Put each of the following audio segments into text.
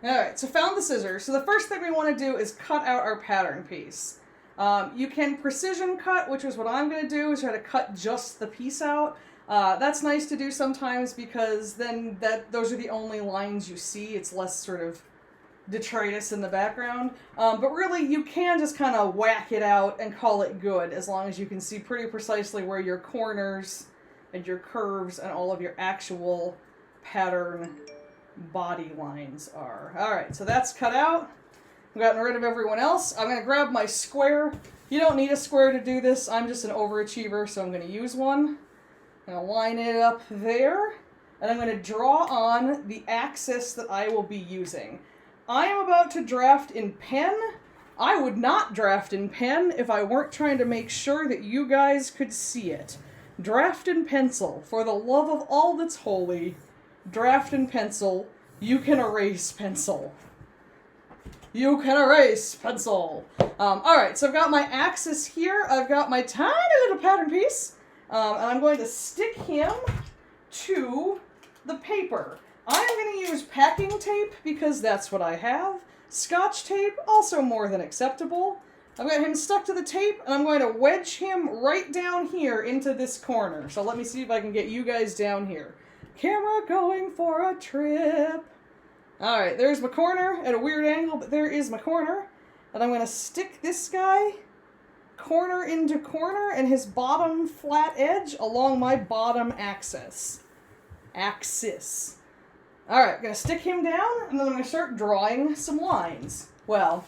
Alright, so found the scissors. So the first thing we want to do is cut out our pattern piece. You can precision cut, which is what I'm going to do, is try to cut just the piece out. That's nice to do sometimes because then those are the only lines you see. It's less sort of detritus in the background. But really, you can just kind of whack it out and call it good, as long as you can see pretty precisely where your corners and your curves and all of your actual pattern body lines are. Alright, so that's cut out. I've gotten rid of everyone else. I'm going to grab my square. You don't need a square to do this. I'm just an overachiever, so I'm going to use one. I'm going to line it up there. And I'm going to draw on the axis that I will be using. I am about to draft in pen. I would not draft in pen if I weren't trying to make sure that you guys could see it. Draft in pencil. For the love of all that's holy, draft in pencil. You can erase pencil. You can erase pencil. Alright, so I've got my axis here. I've got my tiny little pattern piece. And I'm going to stick him to the paper. I'm going to use packing tape because that's what I have. Scotch tape, also more than acceptable. I've got him stuck to the tape, and I'm going to wedge him right down here into this corner. So let me see if I can get you guys down here. Camera going for a trip. Alright, there's my corner at a weird angle, but there is my corner. And I'm going to stick this guy corner into corner and his bottom flat edge along my bottom axis. Alright, I'm going to stick him down, and then I'm going to start drawing some lines. Well,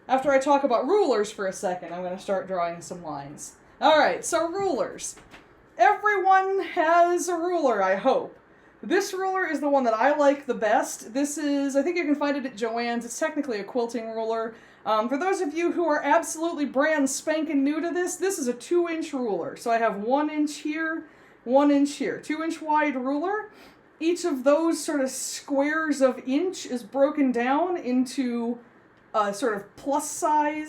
after I talk about rulers for a second, I'm going to start drawing some lines. Alright, so rulers. Everyone has a ruler, I hope. This ruler is the one that I like the best. This is, I think you can find it at Joann's. It's technically a quilting ruler. For those of you who are absolutely brand spanking new to this is a 2-inch ruler. So I have 1 inch here, 1 inch here. 2-inch wide ruler. Each of those sort of squares of inch is broken down into a sort of plus sign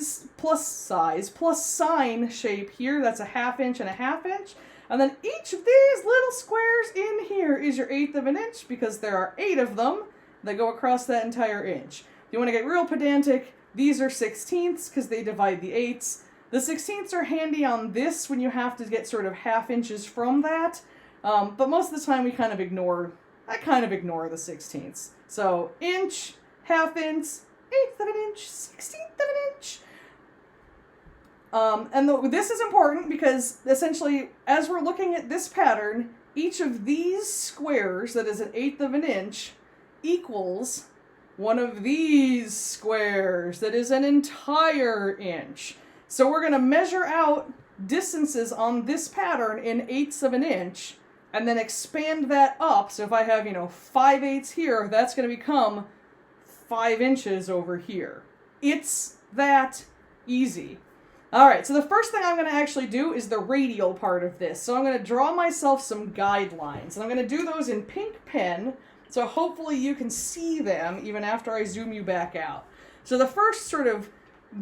shape here. That's a 1/2 inch and a 1/2 inch. And then each of these little squares in here is your 1/8 of an inch, because there are 8 of them that go across that entire inch. If you want to get real pedantic, these are 1/16ths because they divide the 8ths. The 1/16ths are handy on this when you have to get sort of 1/2 inches from that. But most of the time I kind of ignore the 1/16ths. So inch, 1/2 inch, 1/8 of an inch, 1/16th of an inch. This is important because essentially, as we're looking at this pattern, each of these squares that is 1/8 of an inch equals one of these squares that is an entire inch. So we're going to measure out distances on this pattern in 1/8 of an inch, and then expand that up. So if I have, 5/8 here, that's going to become 5 inches over here. It's that easy. Alright, so the first thing I'm going to actually do is the radial part of this. So I'm going to draw myself some guidelines. And I'm going to do those in pink pen, so hopefully you can see them even after I zoom you back out. So the first sort of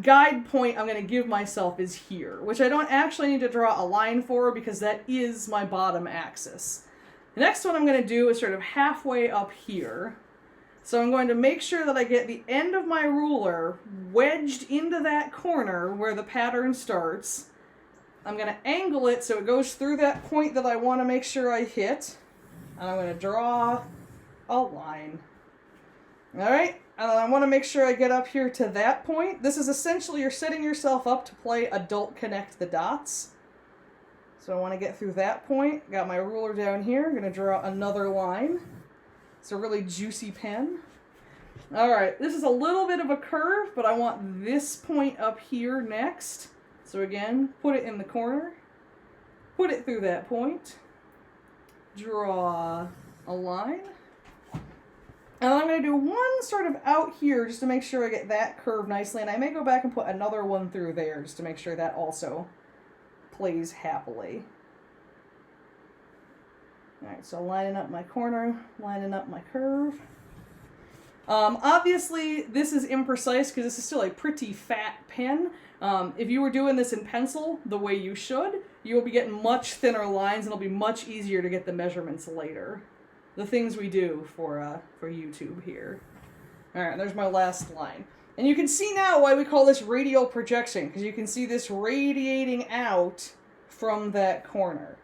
guide point I'm going to give myself is here, which I don't actually need to draw a line for because that is my bottom axis. The next one I'm going to do is sort of halfway up here. So I'm going to make sure that I get the end of my ruler wedged into that corner where the pattern starts. I'm going to angle it so it goes through that point that I want to make sure I hit. And I'm going to draw a line. Alright, and then I want to make sure I get up here to that point. This is essentially you're setting yourself up to play adult connect the dots. So I want to get through that point. Got my ruler down here. I'm going to draw another line. It's a really juicy pen. Alright, this is a little bit of a curve, but I want this point up here next. So again, put it in the corner. Put it through that point. Draw a line. And I'm going to do one sort of out here just to make sure I get that curve nicely. And I may go back and put another one through there just to make sure that also plays happily. Alright, so lining up my corner, lining up my curve. Obviously, this is imprecise because this is still a pretty fat pen. If you were doing this in pencil the way you should, you will be getting much thinner lines and it'll be much easier to get the measurements later. The things we do for YouTube here. Alright, there's my last line. And you can see now why we call this radial projection, because you can see this radiating out from that corner.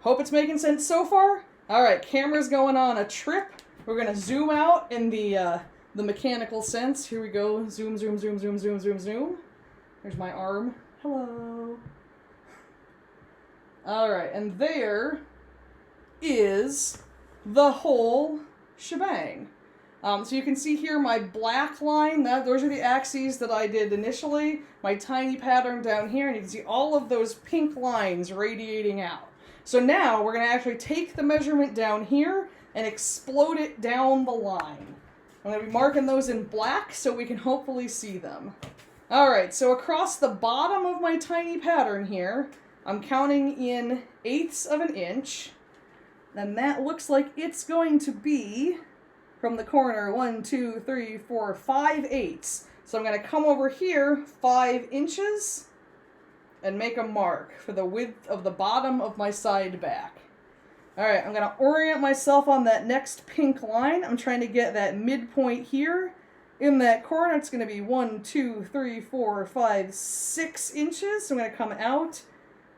Hope it's making sense so far? Alright, camera's going on a trip. We're going to zoom out in the mechanical sense. Here we go. Zoom, zoom, zoom, zoom, zoom, zoom, zoom. There's my arm. Hello. Alright, and there is the whole shebang. So you can see here my black line, those are the axes that I did initially, my tiny pattern down here, and you can see all of those pink lines radiating out. So now we're going to actually take the measurement down here and explode it down the line. I'm going to be marking those in black so we can hopefully see them. Alright, so across the bottom of my tiny pattern here, I'm counting in 1/8 of an inch, and that looks like it's going to be from the corner 1, 2, 3, 4, 5/8. So I'm going to come over here 5 inches and make a mark for the width of the bottom of my side back. Alright, I'm going to orient myself on that next pink line. I'm trying to get that midpoint here. In that corner, it's going to be 1, 2, 3, 4, 5, 6 inches. So I'm going to come out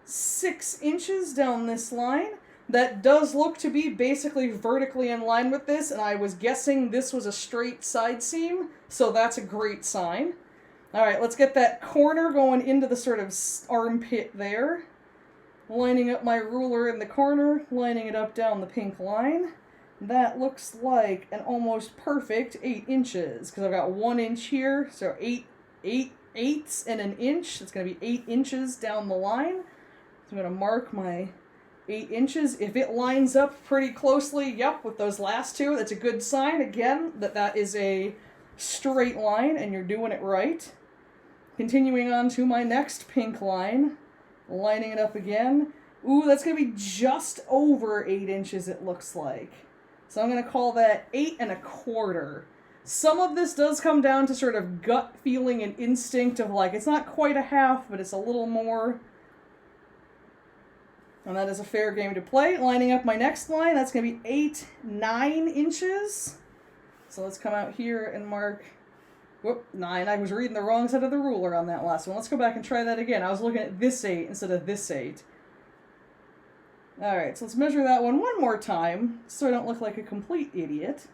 6 inches down this line. That does look to be basically vertically in line with this, and I was guessing this was a straight side seam, so that's a great sign. Alright, let's get that corner going into the sort of armpit there. Lining up my ruler in the corner, lining it up down the pink line. That looks like an almost perfect 8 inches, because I've got 1 inch here, so 8/8 and an inch. It's going to be 8 inches down the line. So I'm going to mark my 8 inches. If it lines up pretty closely, yep, with those last two, that's a good sign, again, that is a straight line and you're doing it right. Continuing on to my next pink line, lining it up again. Ooh, that's going to be just over 8 inches, it looks like. So I'm going to call that 8 1/4. Some of this does come down to sort of gut feeling and instinct of like, it's not quite a half, but it's a little more. And that is a fair game to play. Lining up my next line, that's going to be 8, 9 inches. So let's come out here and mark, 9. I was reading the wrong side of the ruler on that last one. Let's go back and try that again. I was looking at this 8 instead of this 8. Alright, so let's measure that one more time, so I don't look like a complete idiot.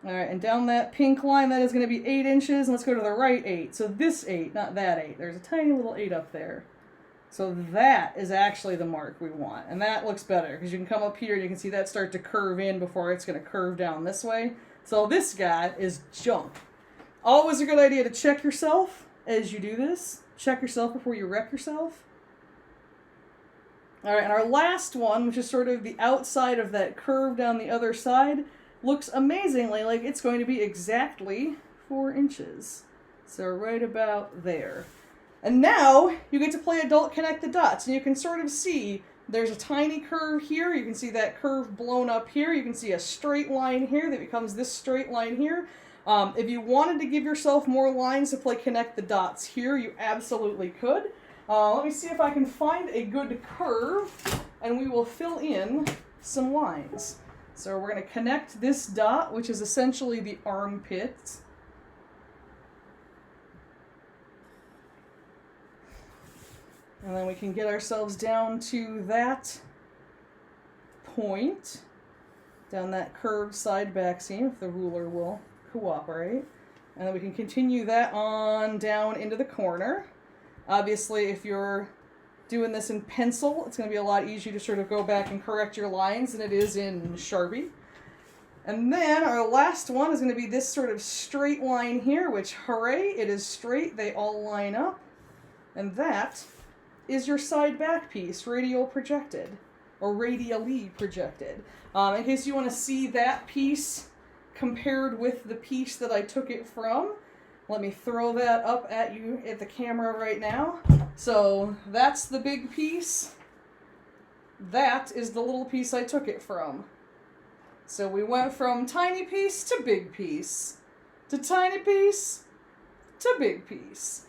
Alright, and down that pink line, that is going to be 8 inches. And let's go to the right 8. So this 8, not that 8. There's a tiny little 8 up there. So that is actually the mark we want. And that looks better, because you can come up here and you can see that start to curve in before it's going to curve down this way. So this guy is junk. Always a good idea to check yourself as you do this. Check yourself before you wreck yourself. Alright, and our last one, which is sort of the outside of that curve down the other side, looks amazingly like it's going to be exactly 4 inches. So right about there. And now you get to play adult connect the dots, and you can sort of see there's a tiny curve here. You can see that curve blown up here. You can see a straight line here that becomes this straight line here. If you wanted to give yourself more lines to play connect the dots here, you absolutely could. Let me see if I can find a good curve, and we will fill in some lines. So we're going to connect this dot, which is essentially the armpit. And then we can get ourselves down to that point, down that curved side back seam, if the ruler will cooperate. And then we can continue that on down into the corner. Obviously, if you're doing this in pencil, it's going to be a lot easier to sort of go back and correct your lines than it is in Sharpie. And then our last one is going to be this sort of straight line here, which, hooray, it is straight. They all line up. And that is your side back piece, radial projected, or radially projected. In case you want to see that piece compared with the piece that I took it from, let me throw that up at you at the camera right now. So that's the big piece. That is the little piece I took it from. So we went from tiny piece to big piece, to tiny piece to big piece.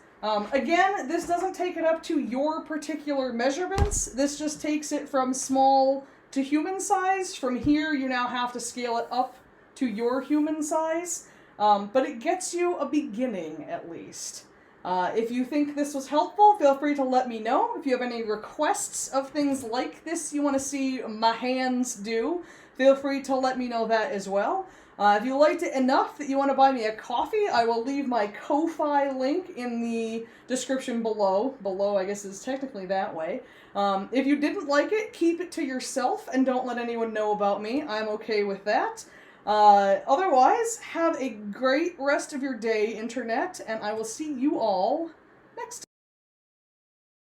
Again, this doesn't take it up to your particular measurements. This just takes it from small to human size. From here, you now have to scale it up to your human size, but it gets you a beginning at least. If you think this was helpful, feel free to let me know. If you have any requests of things like this you want to see my hands do, feel free to let me know that as well. If you liked it enough that you want to buy me a coffee, I will leave my Ko-Fi link in the description below. Below, I guess, is technically that way. If you didn't like it, keep it to yourself and don't let anyone know about me. I'm okay with that. Otherwise, have a great rest of your day, Internet, and I will see you all next time.